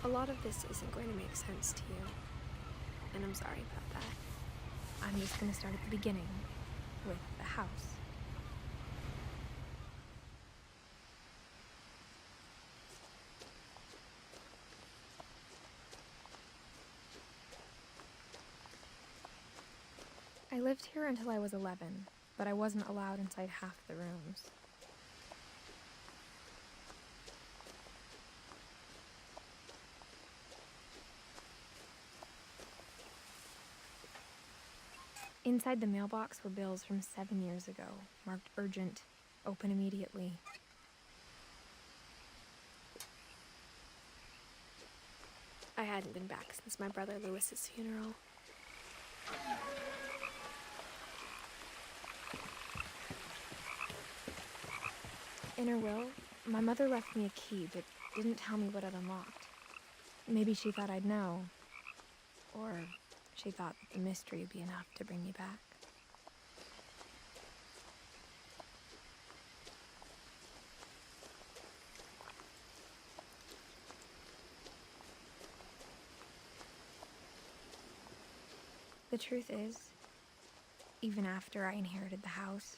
A lot of this isn't going to make sense to you, and I'm sorry about that. I'm just going to start at the beginning, with the house. I lived here until I was 11, but I wasn't allowed inside half the rooms. Inside the mailbox were bills from 7 years ago, marked urgent, open immediately. I hadn't been back since my brother Lewis's funeral. In her will, my mother left me a key, but didn't tell me what it unlocked. Maybe she thought I'd know, or she thought that the mystery would be enough to bring me back. The truth is, even after I inherited the house,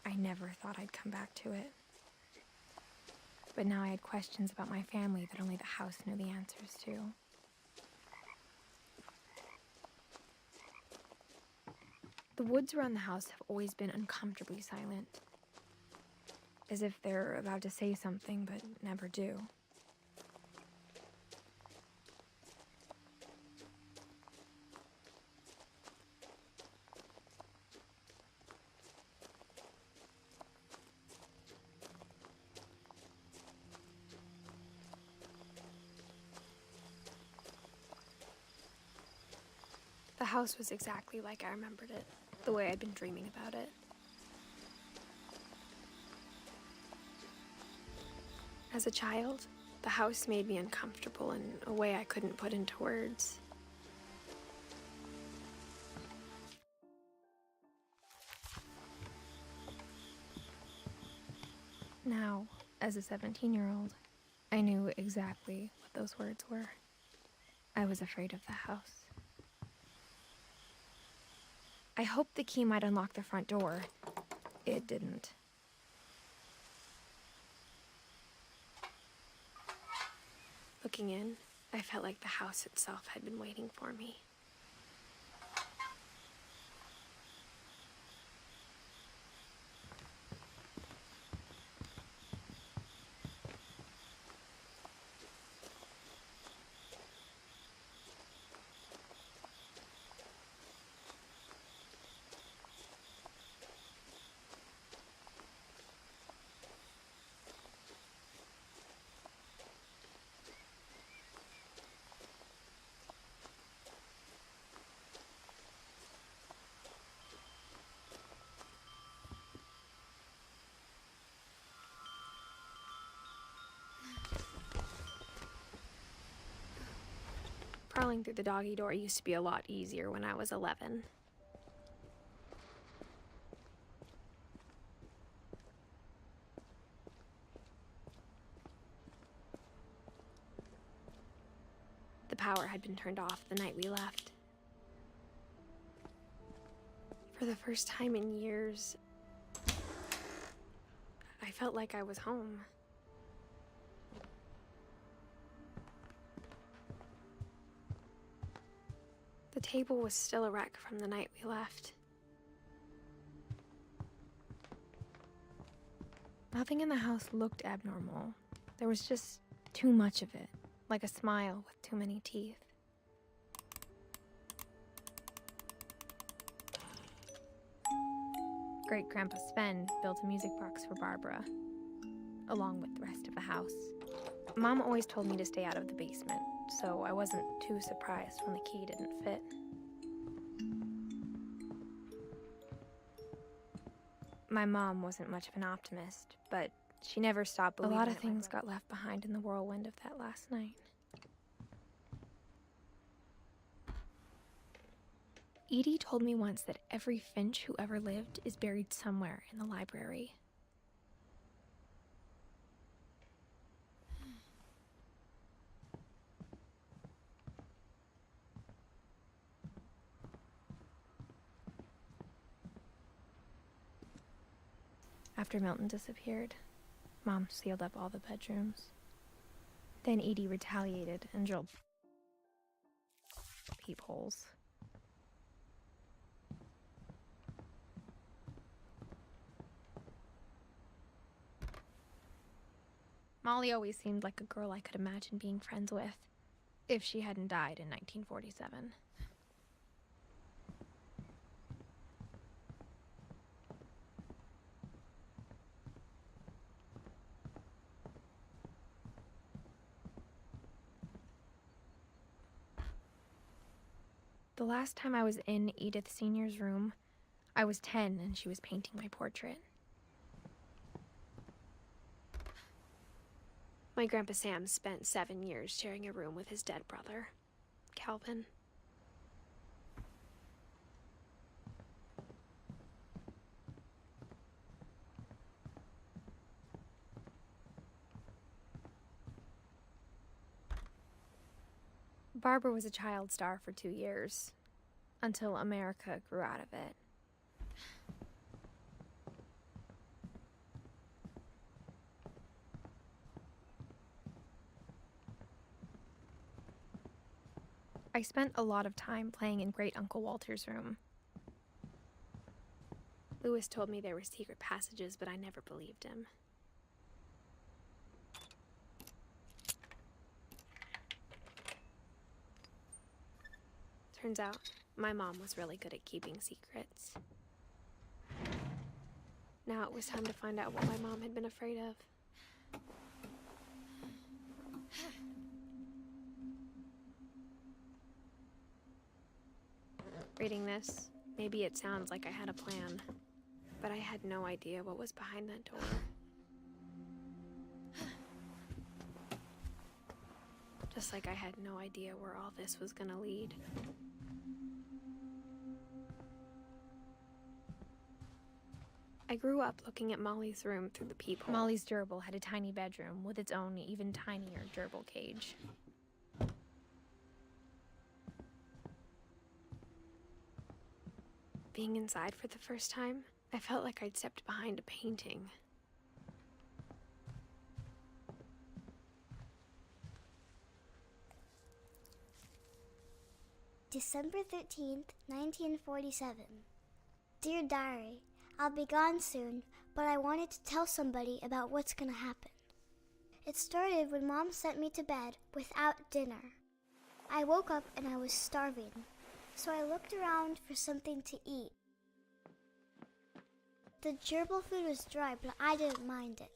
I never thought I'd come back to it. But now I had questions about my family that only the house knew the answers to. The woods around the house have always been uncomfortably silent, as if they're about to say something but never do. The house was exactly like I remembered it, the way I'd been dreaming about it. As a child, the house made me uncomfortable in a way I couldn't put into words. Now, as a 17-year-old, I knew exactly what those words were. I was afraid of the house. I hoped the key might unlock the front door. It didn't. Looking in, I felt like the house itself had been waiting for me. Crawling through the doggy door used to be a lot easier when I was 11. The power had been turned off the night we left. For the first time in years, I felt like I was home. The table was still a wreck from the night we left. Nothing in the house looked abnormal. There was just too much of it, like a smile with too many teeth. Great-Grandpa Sven built a music box for Barbara, along with the rest of the house. Mom always told me to stay out of the basement, so I wasn't too surprised when the key didn't fit. My mom wasn't much of an optimist, but she never stopped believing. A lot of things got left behind in the whirlwind of that last night. Edie told me once that every Finch who ever lived is buried somewhere in the library. After Milton disappeared, Mom sealed up all the bedrooms. Then Edie retaliated and drilled peepholes. Molly always seemed like a girl I could imagine being friends with, if she hadn't died in 1947. The last time I was in Edith Sr.'s room, I was 10 and she was painting my portrait. My Grandpa Sam spent 7 years sharing a room with his dead brother, Calvin. Barbara was a child star for 2 years, until America grew out of it. I spent a lot of time playing in Great Uncle Walter's room. Lewis told me there were secret passages, but I never believed him. Turns out, my mom was really good at keeping secrets. Now it was time to find out what my mom had been afraid of. Reading this, maybe it sounds like I had a plan, but I had no idea what was behind that door. Just like I had no idea where all this was gonna lead. I grew up looking at Molly's room through the peephole. Molly's gerbil had a tiny bedroom with its own even tinier gerbil cage. Being inside for the first time, I felt like I'd stepped behind a painting. December 13th, 1947. Dear Diary, I'll be gone soon, but I wanted to tell somebody about what's gonna happen. It started when Mom sent me to bed without dinner. I woke up and I was starving, so I looked around for something to eat. The gerbil food was dry, but I didn't mind it.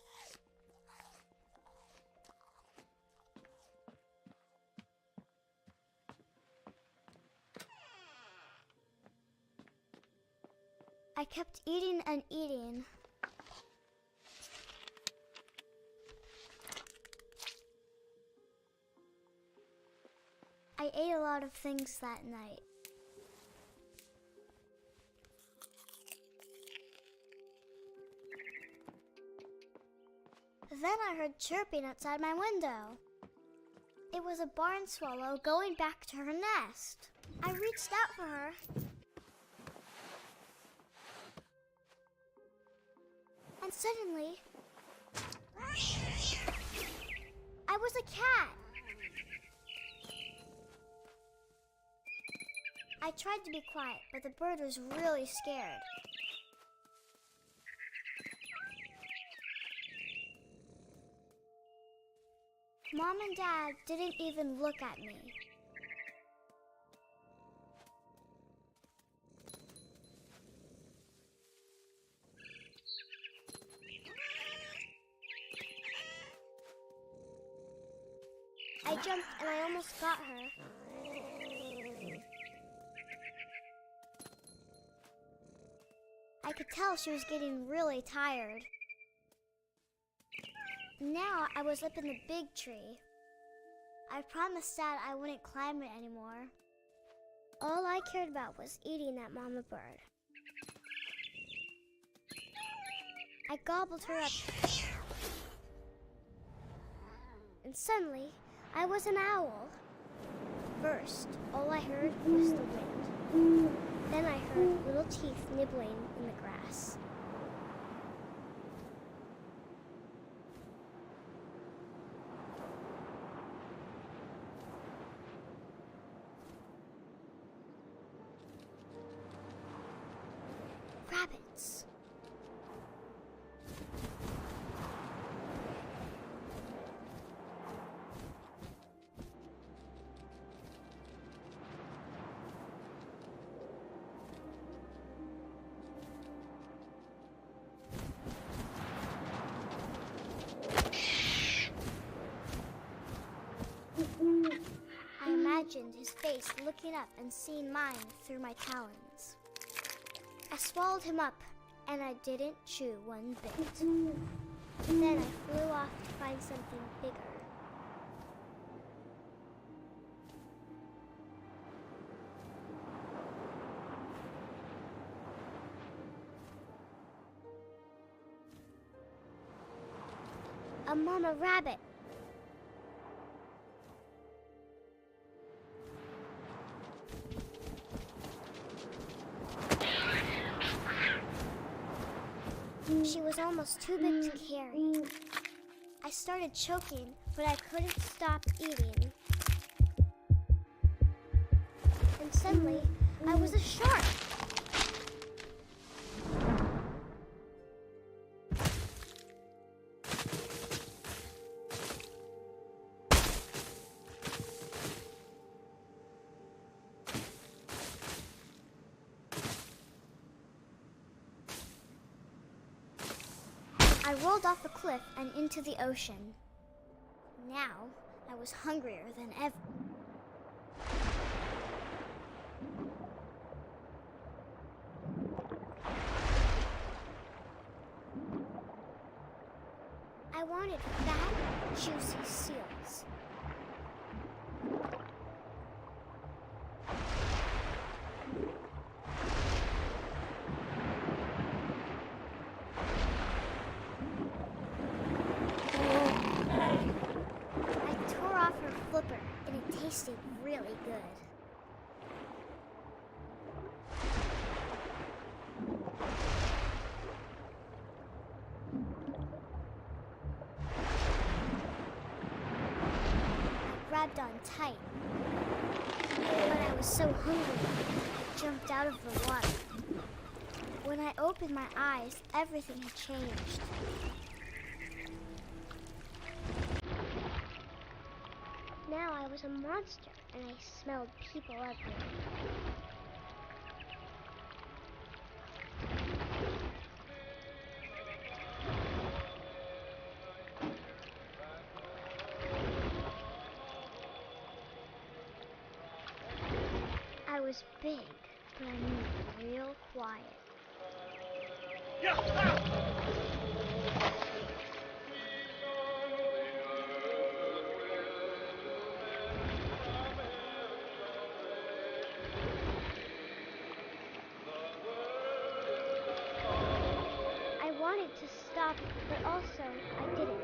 I kept eating and eating. I ate a lot of things that night. Then I heard chirping outside my window. It was a barn swallow going back to her nest. I reached out for her. And suddenly, I was a cat. I tried to be quiet, but the bird was really scared. Mom and Dad didn't even look at me. I jumped and I almost got her. I could tell she was getting really tired. Now I was up in the big tree. I promised Dad I wouldn't climb it anymore. All I cared about was eating that mama bird. I gobbled her up. And suddenly, I was an owl. First, all I heard was the wind. Then I heard little teeth nibbling in the grass. rabbits. I imagined his face looking up and seeing mine through my talons. I swallowed him up, and I didn't chew one bit. Then I flew off to find something bigger. A mama rabbit. She was almost too big to carry. I started choking, but I couldn't stop eating. And suddenly, I was a shark. I rolled off the cliff and into the ocean. Now, I was hungrier than ever. I wanted fat, juicy seals. Flipper, and it tasted really good. I grabbed on tight, but I was so hungry, I jumped out of the water. When I opened my eyes, everything had changed. Now I was a monster, and I smelled people everywhere. I was big, but I moved real quiet. I wanted to stop, but also I didn't.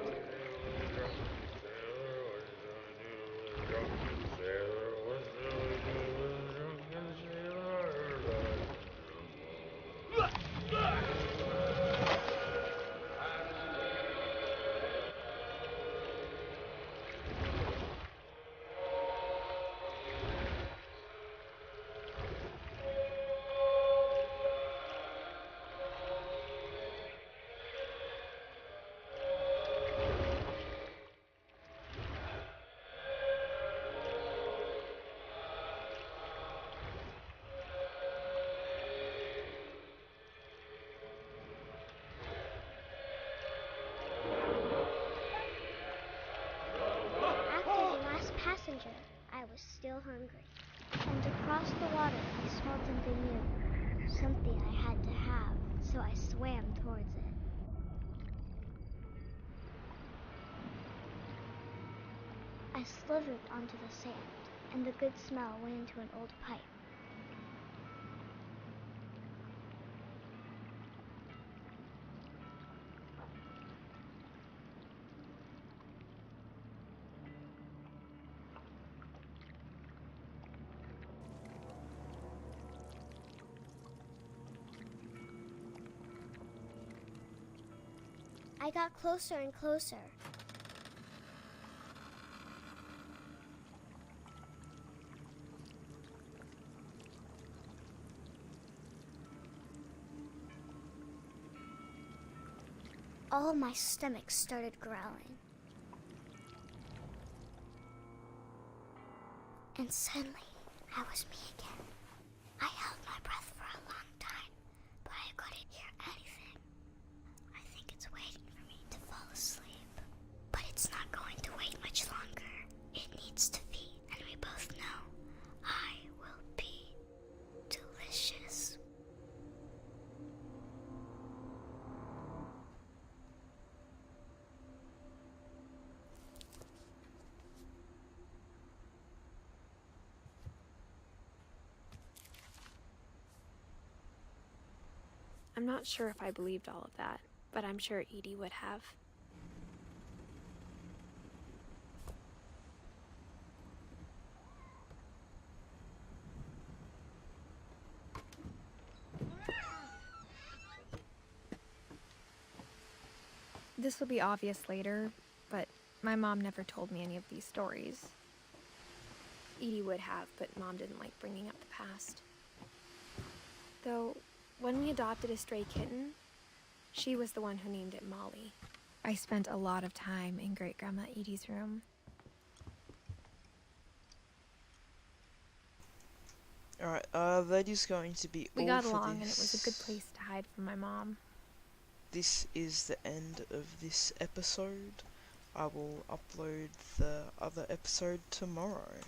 I was still hungry. And across the water, I smelled something new. Something I had to have, so I swam towards it. I slithered onto the sand, and the good smell went into an old pipe. I got closer and closer. all my stomach started growling. And suddenly, I was me again. I held my breath for a long time, but I couldn't hear anything. I think it's waiting for me to fall asleep. But it's not going to wait much longer. It needs to feed, and we both know I will be delicious. I'm not sure if I believed all of that, but I'm sure Edie would have. This will be obvious later, but my mom never told me any of these stories. Edie would have, but Mom didn't like bringing up the past. Though, when we adopted a stray kitten, she was the one who named it Molly. I spent a lot of time in Great-Grandma Edie's room. Alright, that is going to be We all got for along, and it this. was a good place to hide from my mom. This is the end of this episode. I will upload the other episode tomorrow.